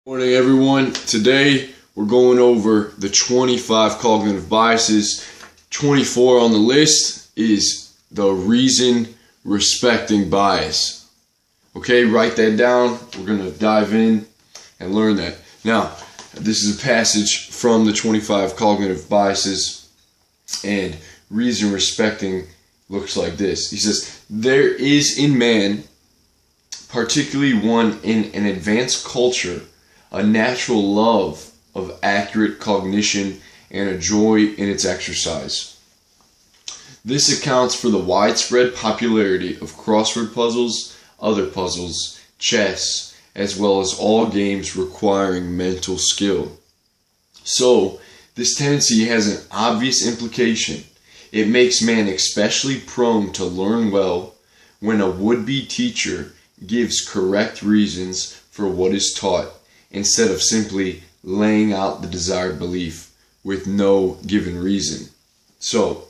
Morning everyone. Today we're going over the 25 cognitive biases. 24 on the list is the reason respecting bias. Okay, write that down. We're going to dive in and learn that. Now, this is a passage from the 25 cognitive biases, and reason respecting looks like this. He says, there is in man, particularly one in an advanced culture, a natural love of accurate cognition and a joy in its exercise. This accounts for the widespread popularity of crossword puzzles, other puzzles, chess, as well as all games requiring mental skill. So, this tendency has an obvious implication. It makes man especially prone to learn well when a would-be teacher gives correct reasons for what is taught, instead of simply laying out the desired belief with no given reason. So,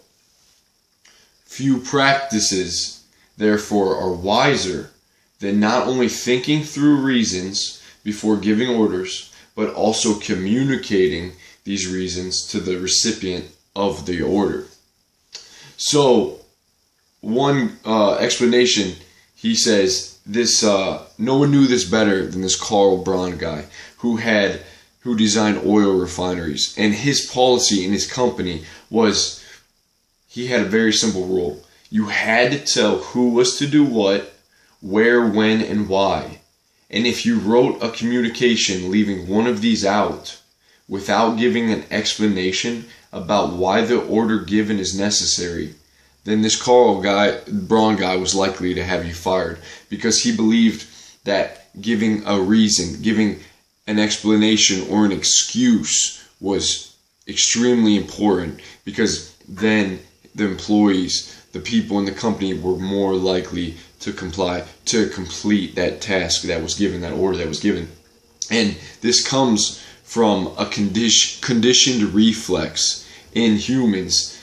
few practices, therefore, are wiser than not only thinking through reasons before giving orders, but also communicating these reasons to the recipient of the order. So, one explanation, he says, no one knew this better than this Karl Braun guy who designed oil refineries, and his policy in his company was, he had a very simple rule. You had to tell who was to do what, where, when, and why. And if you wrote a communication leaving one of these out without giving an explanation about why the order given is necessary, then this Karl Braun guy was likely to have you fired, because he believed that giving a reason, giving an explanation or an excuse was extremely important, because then the employees, the people in the company, were more likely to complete that task that was given, that order that was given. And this comes from a conditioned reflex in humans,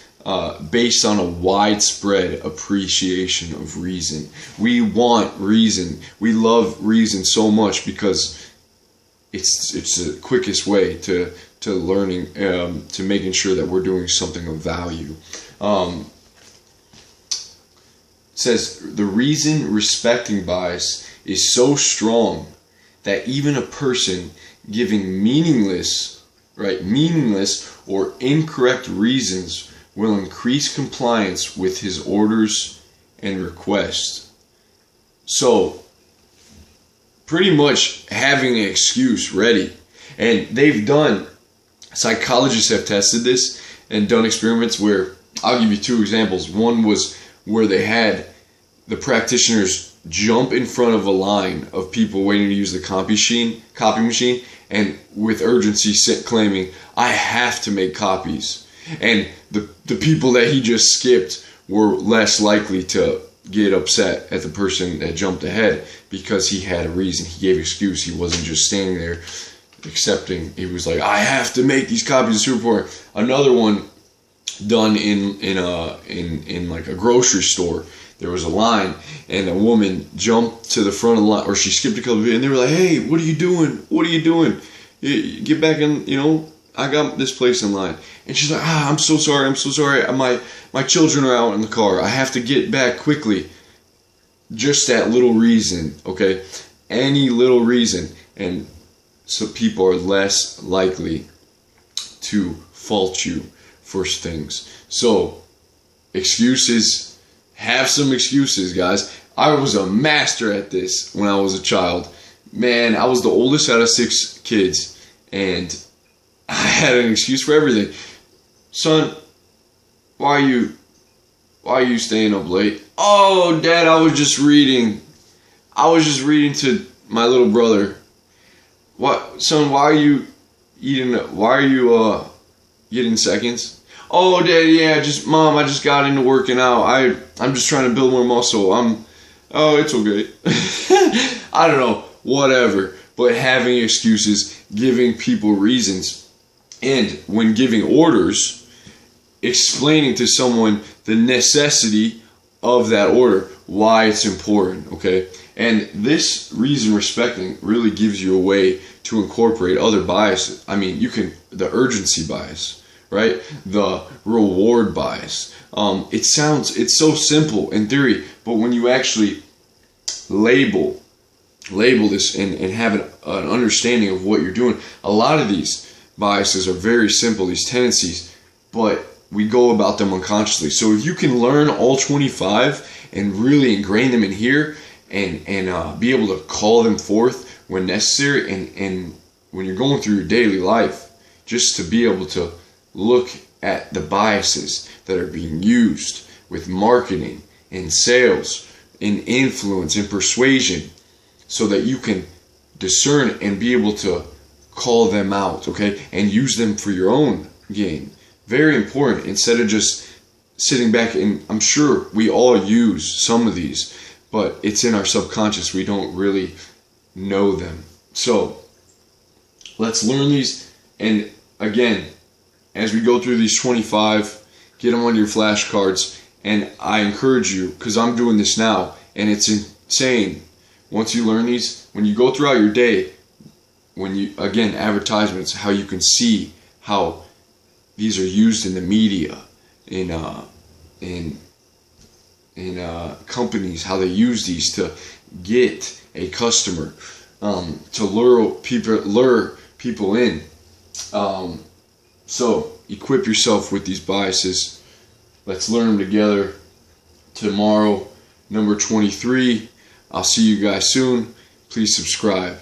based on a widespread appreciation of reason. We want reason. We love reason so much because it's the quickest way to learning, to making sure that we're doing something of value. It says the reason respecting bias is so strong that even a person giving meaningless or incorrect reasons will increase compliance with his orders and requests. So, pretty much having an excuse ready. And psychologists have tested this and done experiments where, I'll give you two examples. One was where they had the practitioners jump in front of a line of people waiting to use the copy machine, and with urgency claiming, I have to make copies. And the people that he just skipped were less likely to get upset at the person that jumped ahead, because he had a reason. He gave excuse. He wasn't just standing there accepting. He was like, I have to make these copies. It's super important. Another one done in like a grocery store. There was a line, and a woman jumped to the front of the line, or she skipped a couple of feet, and they were like, hey, what are you doing? What are you doing? Get back in, I got this place in line. And she's like, I'm so sorry. My children are out in the car. I have to get back quickly. Just that little reason, okay? Any little reason. And so people are less likely to fault you for things. So, excuses. Have some excuses, guys. I was a master at this when I was a child. Man, I was the oldest out of 6 kids. And I had an excuse for everything. Son, why are you staying up late? Oh, Dad, I was just reading to my little brother. What, son, why are you getting seconds? Oh, Dad, yeah, Mom, I just got into working out. I'm just trying to build more muscle. It's okay. I don't know, whatever. But having excuses, giving people reasons, and when giving orders, explaining to someone the necessity of that order, why it's important, okay? And this reason respecting really gives you a way to incorporate other biases. I mean, you can, the urgency bias, right? The reward bias. It's so simple in theory, but when you actually label this and have an understanding of what you're doing, a lot of these biases are very simple, these tendencies, but we go about them unconsciously. So if you can learn all 25 and really ingrain them in here and be able to call them forth when necessary, and when you're going through your daily life, just to be able to look at the biases that are being used with marketing and sales, in influence and persuasion, so that you can discern and be able to call them out, okay, and use them for your own gain. Very important, instead of just sitting back. And I'm sure we all use some of these, but it's in our subconscious. We don't really know them. So let's learn these. And again, as we go through these 25, get them on your flashcards. And I encourage you, because I'm doing this now, and it's insane. Once you learn these, when you go throughout your day, when you, again, advertisements, how you can see how these are used in the media, in companies, how they use these to get a customer, to lure people in. So equip yourself with these biases. Let's learn them together. Tomorrow, number 23. I'll see you guys soon. Please subscribe.